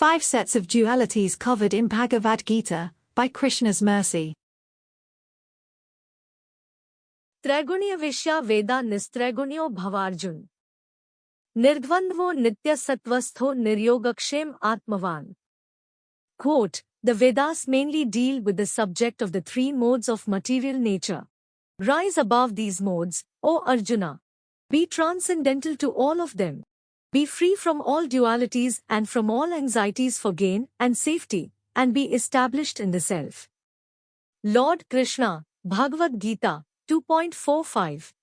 5 sets of dualities covered in Bhagavad-gita, by Krishna's mercy. Traigunya Vishya Veda Nistraigunyo Bhavarjun. Nirdvandvo Nitya Sattvastho Niryogakshem Atmavan. Quote, the Vedas mainly deal with the subject of the 3 modes of material nature. Rise above these modes, O Arjuna. Be transcendental to all of them. Be free from all dualities and from all anxieties for gain and safety, and be established in the self. Lord Krishna, Bhagavad-gita, 2.45.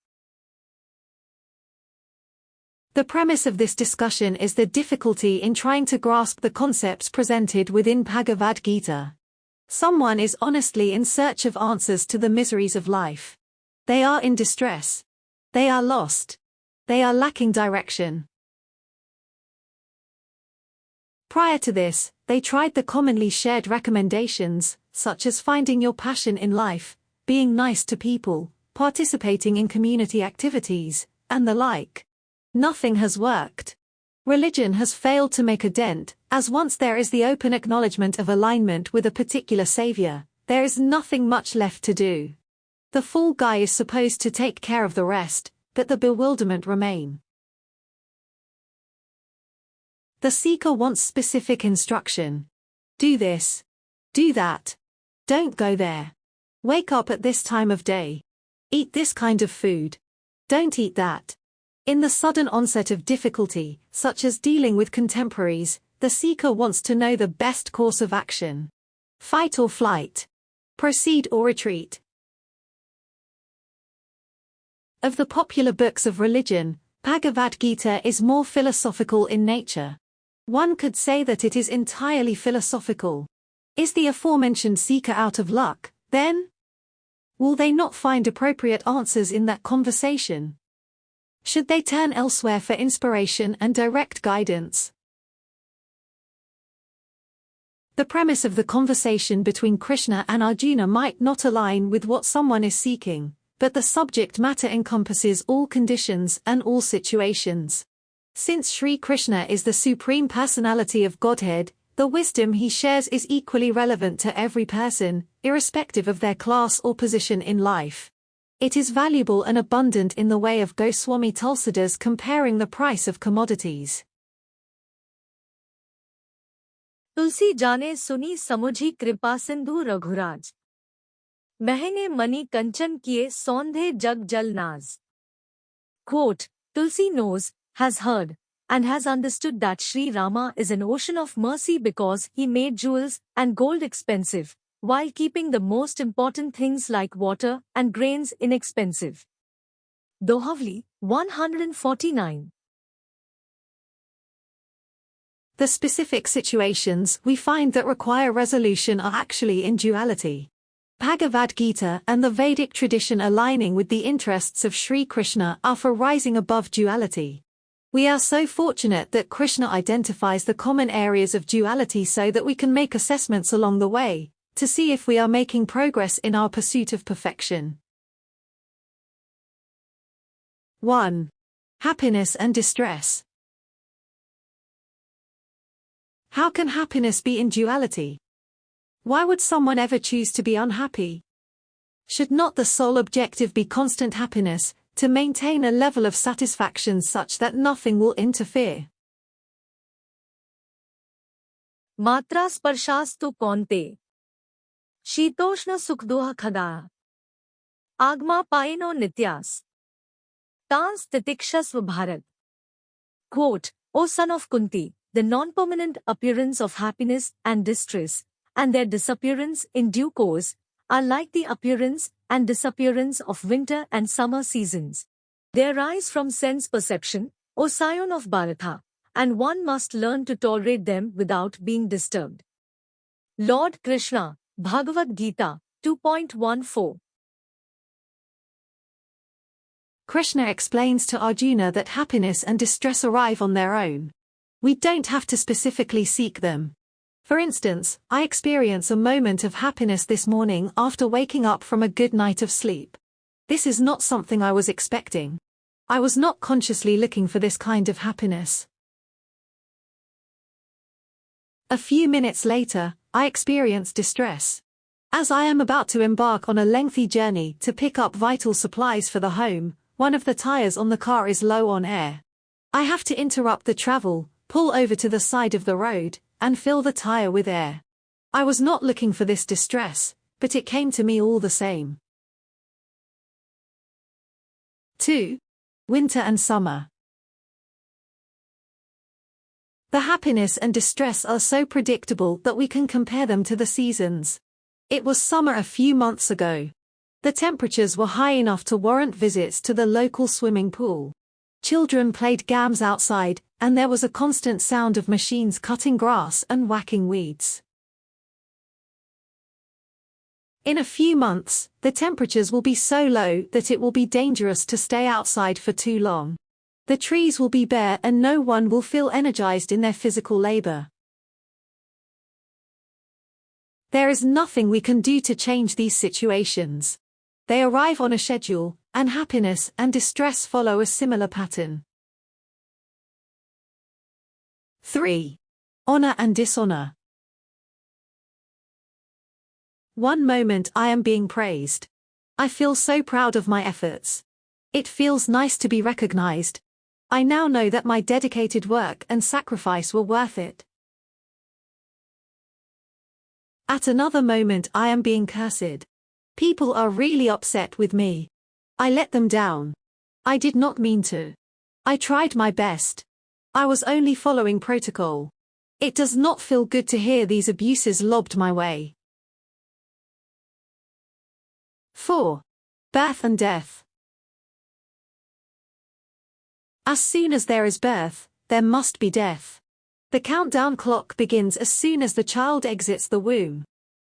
The premise of this discussion is the difficulty in trying to grasp the concepts presented within Bhagavad-gita. Someone is honestly in search of answers to the miseries of life. They are in distress. They are lost. They are lacking direction. Prior to this, they tried the commonly shared recommendations, such as finding your passion in life, being nice to people, participating in community activities, and the like. Nothing has worked. Religion has failed to make a dent, as once there is the open acknowledgement of alignment with a particular savior, there is nothing much left to do. The fall guy is supposed to take care of the rest, but the bewilderment remain. The seeker wants specific instruction. Do this. Do that. Don't go there. Wake up at this time of day. Eat this kind of food. Don't eat that. In the sudden onset of difficulty, such as dealing with contemporaries, the seeker wants to know the best course of action. Fight or flight. Proceed or retreat. Of the popular books of religion, Bhagavad-gita is more philosophical in nature. One could say that it is entirely philosophical. Is the aforementioned seeker out of luck, then? Will they not find appropriate answers in that conversation? Should they turn elsewhere for inspiration and direct guidance? The premise of the conversation between Krishna and Arjuna might not align with what someone is seeking, but the subject matter encompasses all conditions and all situations. Since Sri Krishna is the Supreme Personality of Godhead, the wisdom he shares is equally relevant to every person, irrespective of their class or position in life. It is valuable and abundant in the way of Goswami Tulsidas comparing the price of commodities. Tulsi jane suni samujhi kripa sindhu Raghuraj. Mahenge mani kanchan kiye sondhe jag jal naz. Quote, Tulsi knows, has heard, and has understood that Sri Rama is an ocean of mercy because he made jewels and gold expensive, while keeping the most important things like water and grains inexpensive. Dohavli, 149. The specific situations we find that require resolution are actually in duality. Bhagavad-gita and the Vedic tradition aligning with the interests of Sri Krishna are for rising above duality. We are so fortunate that Krishna identifies the common areas of duality so that we can make assessments along the way, to see if we are making progress in our pursuit of perfection. 1. Happiness and distress. How can happiness be in duality? Why would someone ever choose to be unhappy? Should not the sole objective be constant happiness, to maintain a level of satisfaction such that nothing will interfere? Matra sparshastu kaunte. Shitoshna sukhduha khada. Agma paino nityas. Tans titikshasva bharat. Quote, O son of Kunti, the non-permanent appearance of happiness and distress, and their disappearance in due course, are like the appearance and disappearance of winter and summer seasons. They arise from sense perception, O scion of Bharatha, and one must learn to tolerate them without being disturbed. Lord Krishna, Bhagavad-gita, 2.14. Krishna explains to Arjuna that happiness and distress arrive on their own. We don't have to specifically seek them. For instance, I experience a moment of happiness this morning after waking up from a good night of sleep. This is not something I was expecting. I was not consciously looking for this kind of happiness. A few minutes later, I experience distress. As I am about to embark on a lengthy journey to pick up vital supplies for the home, one of the tires on the car is low on air. I have to interrupt the travel, pull over to the side of the road, and fill the tire with air. I was not looking for this distress, but it came to me all the same. 2. Winter and summer. The happiness and distress are so predictable that we can compare them to the seasons. It was summer a few months ago. The temperatures were high enough to warrant visits to the local swimming pool. Children played games outside, and there was a constant sound of machines cutting grass and whacking weeds. In a few months, the temperatures will be so low that it will be dangerous to stay outside for too long. The trees will be bare and no one will feel energized in their physical labor. There is nothing we can do to change these situations. They arrive on a schedule, and happiness and distress follow a similar pattern. 3. Honor and dishonor. One moment I am being praised. I feel so proud of my efforts. It feels nice to be recognized. I now know that my dedicated work and sacrifice were worth it. At another moment I am being cursed. People are really upset with me. I let them down. I did not mean to. I tried my best. I was only following protocol. It does not feel good to hear these abuses lobbed my way. 4. Birth and death. As soon as there is birth, there must be death. The countdown clock begins as soon as the child exits the womb.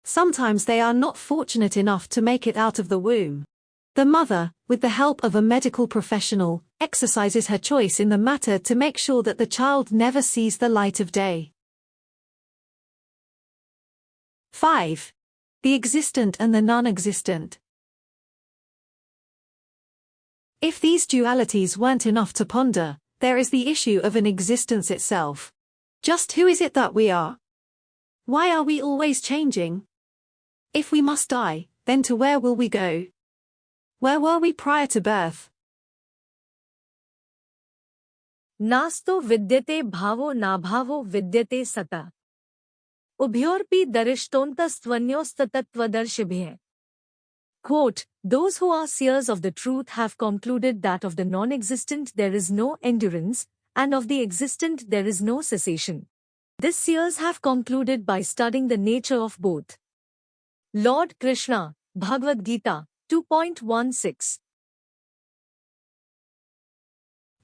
Sometimes they are not fortunate enough to make it out of the womb. The mother, with the help of a medical professional, exercises her choice in the matter to make sure that the child never sees the light of day. 5. The existent and the non-existent. If these dualities weren't enough to ponder, there is the issue of an existence itself. Just who is it that we are? Why are we always changing? If we must die, then to where will we go? Where were we prior to birth? नास्तो विद्यते भावो नाभावो विद्यते सता उभयोरपि दरिष्टोन्तस्त्वन्योस्ततत्त्वदर्शिभिः. Quote, those who are seers of the truth have concluded that of the non-existent there is no endurance, and of the existent there is no cessation. This seers have concluded by studying the nature of both. Lord Krishna, Bhagavad-gita, 2.16.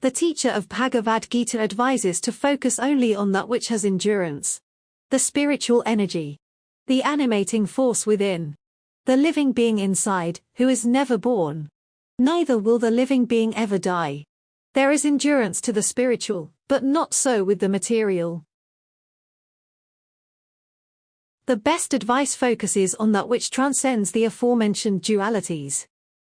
The teacher of Bhagavad-gita advises to focus only on that which has endurance. The spiritual energy. The animating force within. The living being inside, who is never born. Neither will the living being ever die. There is endurance to the spiritual, but not so with the material. The best advice focuses on that which transcends the aforementioned dualities.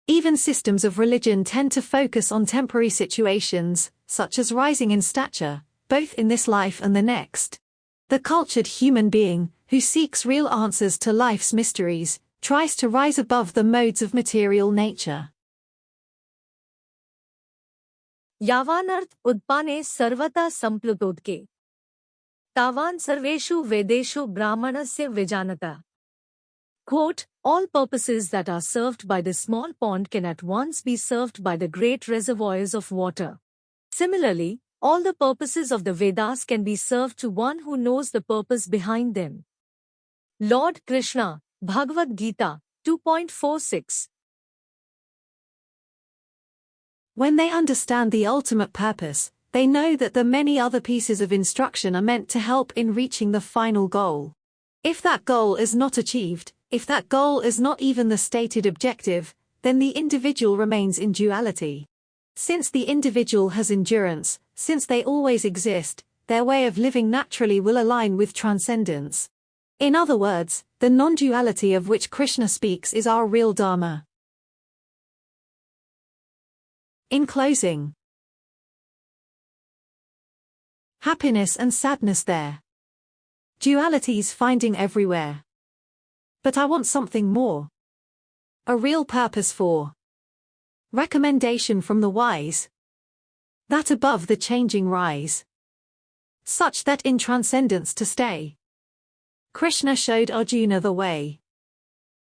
Even systems of religion tend to focus on temporary situations, such as rising in stature, both in this life and the next. The cultured human being, who seeks real answers to life's mysteries, tries to rise above the modes of material nature. यावानर्थ उद्पाने सर्वता संप्लुतोदके तावान सर्वेषु वेदेषु ब्राह्मणस्य विजानता. Quote, all purposes that are served by the small pond can at once be served by the great reservoirs of water. Similarly, all the purposes of the Vedas can be served to one who knows the purpose behind them. Lord Krishna, Bhagavad-gita, 2.46. When they understand the ultimate purpose, they know that the many other pieces of instruction are meant to help in reaching the final goal. If that goal is not achieved, if that goal is not even the stated objective, then the individual remains in duality. Since the individual has endurance, since they always exist, their way of living naturally will align with transcendence. In other words, the non-duality of which Krishna speaks is our real Dharma. In closing, happiness and sadness there. Dualities finding everywhere. But I want something more. A real purpose for. Recommendation from the wise. That above the changing rise. Such that in transcendence to stay. Krishna showed Arjuna the way.